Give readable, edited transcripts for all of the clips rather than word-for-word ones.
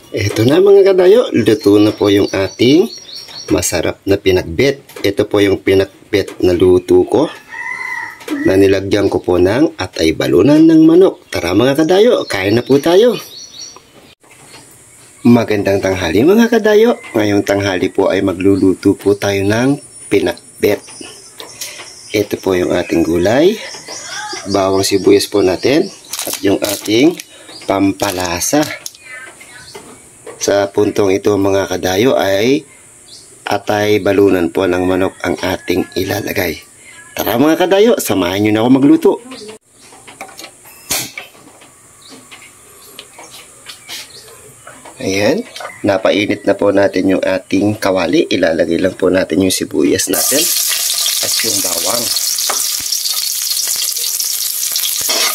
Ito na mga kadayo, luto na po yung ating masarap na pinakbet. Ito po yung pinakbet na luto ko na nilagyan ko po ng atay balunan ng manok. Tara mga kadayo, kain na po tayo. Magandang tanghali mga kadayo. Ngayong tanghali po ay magluluto po tayo ng pinakbet. Ito po yung ating gulay, bawang sibuyas po natin at yung ating pampalasa. Sa puntong ito mga kadayo ay atay balunan po ng manok ang ating ilalagay. Tara mga kadayo, samahan nyo na ako magluto. Ayan, napainit na po natin yung ating kawali. Ilalagay lang po natin yung sibuyas natin at yung bawang.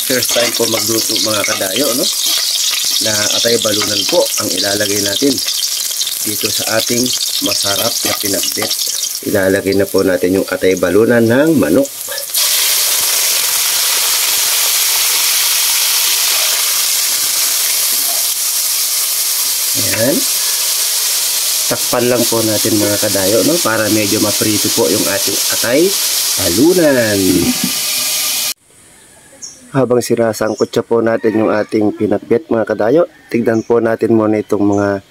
First time po magluto mga kadayo, no? Na atay balunan po ang ilalagay natin dito sa ating masarap na pinakbet. Ilalagay na po natin yung atay balunan ng manok. Ayan. Takpan lang po natin mga kadayo, no? Para medyo maprito po yung ating atay balunan. Habang sinasangkot siya po natin yung ating pinakbet mga kadayo, tignan po natin muna itong mga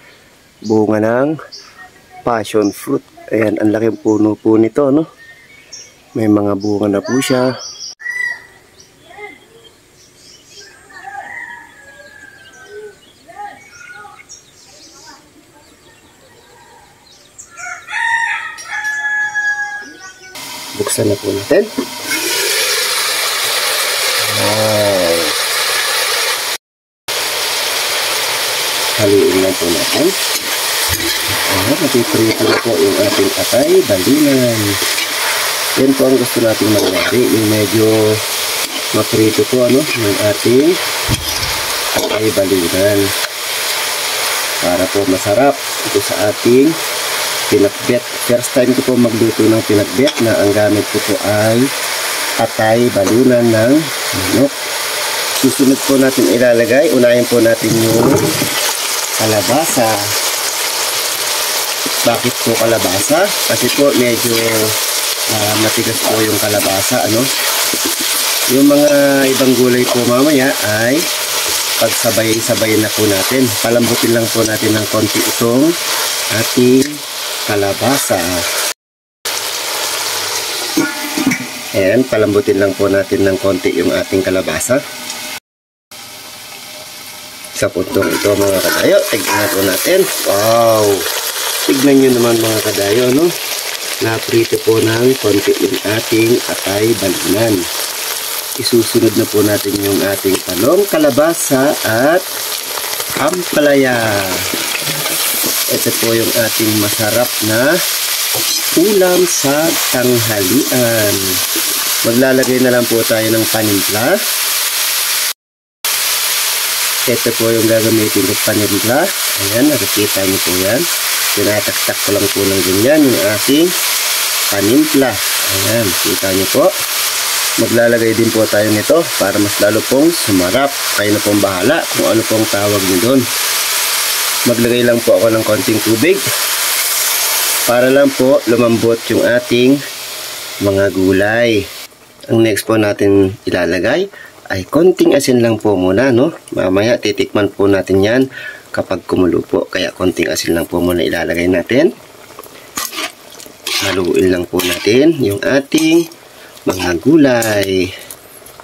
bunga ng passion fruit. Ayan, ang laking puno po nito, no? May mga bunga na po siya. Buksan na po natin. Wow. Haluin lang po natin. Napiprito na po yung ating atay balunan. Yan po ang gusto natin mangyari. Yung medyo maprito po ano, yung ating atay balunan. Para po masarap ito sa ating pinakbet. First time ko po magluto ng pinakbet na ang gamit ko po ay atay balunan ng manok. Susunod po natin ilalagay. Unahin po natin yung kalabasa. Bakit po kalabasa? Kasi po medyo matigas po yung kalabasa, ano? Yung mga ibang gulay po mamaya ay pagsabay-sabay na po natin. Palambutin lang po natin ng konti itong ating kalabasa. Ayan, palambutin lang po natin ng konti yung ating kalabasa. Sa puntong ito mga kadayo, tignan po natin. Wow! Tignan nyo naman mga kadayo, no? Naprito po ng konti yung ating atay balunan. Isusunod na po natin yung ating talong, kalabasa at ampalaya. Ito po yung ating masarap na ulam sa tanghalian. Maglalagay na lang po tayo ng panimpla. Ito po yung gagamitin ko panimpla. Ayan, nakikita niyo po yan. Tinataktak ko lang po ng ganyan yung ating panimpla. Ayan, kita niyo po. Maglalagay din po tayo nito para mas lalo pong sumarap. Kayo na pong bahala kung ano pong tawag niyo doon. Maglagay lang po ako ng konting tubig para lang po lumambot yung ating mga gulay. Ang next po natin ilalagay ay konting asin lang po muna, no? Mamaya titikman po natin yan kapag kumulo po. Kaya konting asin lang po muna ilalagay natin. Haluin lang po natin yung ating mga gulay.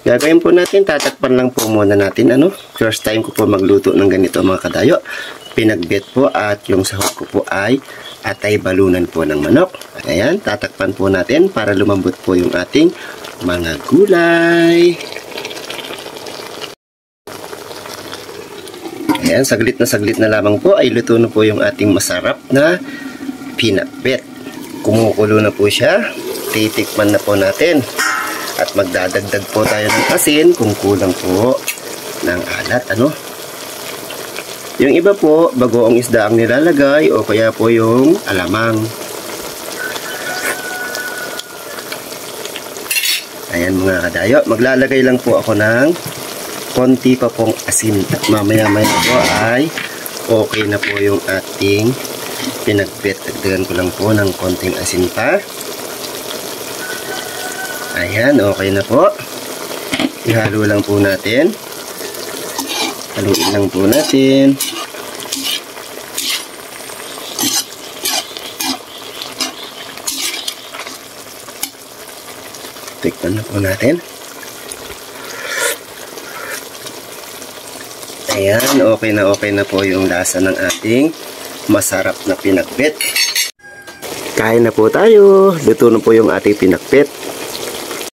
Gagawin po natin, tatakpan lang po muna natin, ano? First time ko po magluto ng ganito mga kadayo. Pinakbet po at yung sahog ko po ay atay balunan po ng manok. Ayan, tatakpan po natin para lumambot po yung ating mga gulay. Ayan, saglit na lamang po ay luto na po yung ating masarap na pinakbet. Kumukulo na po siya. Titikman na po natin. At magdadagdag po tayo ng asin kung kulang po ng alat, ano? Yung iba po, bagoong isda ang nilalagay o kaya po yung alamang. Ayan mga kadayo, maglalagay lang po ako ng konti pa pong asin. At mamaya-maya po ay okay na po yung ating pinagpit. Dagdagan ko lang po ng konting asin pa. Ayan, okay na po. Ihalo lang po natin. Haluin lang po natin. Tikman na po natin. Ayan, okay na po yung lasa ng ating masarap na pinakbet. Kain na po tayo. Luto na po yung ating pinakbet.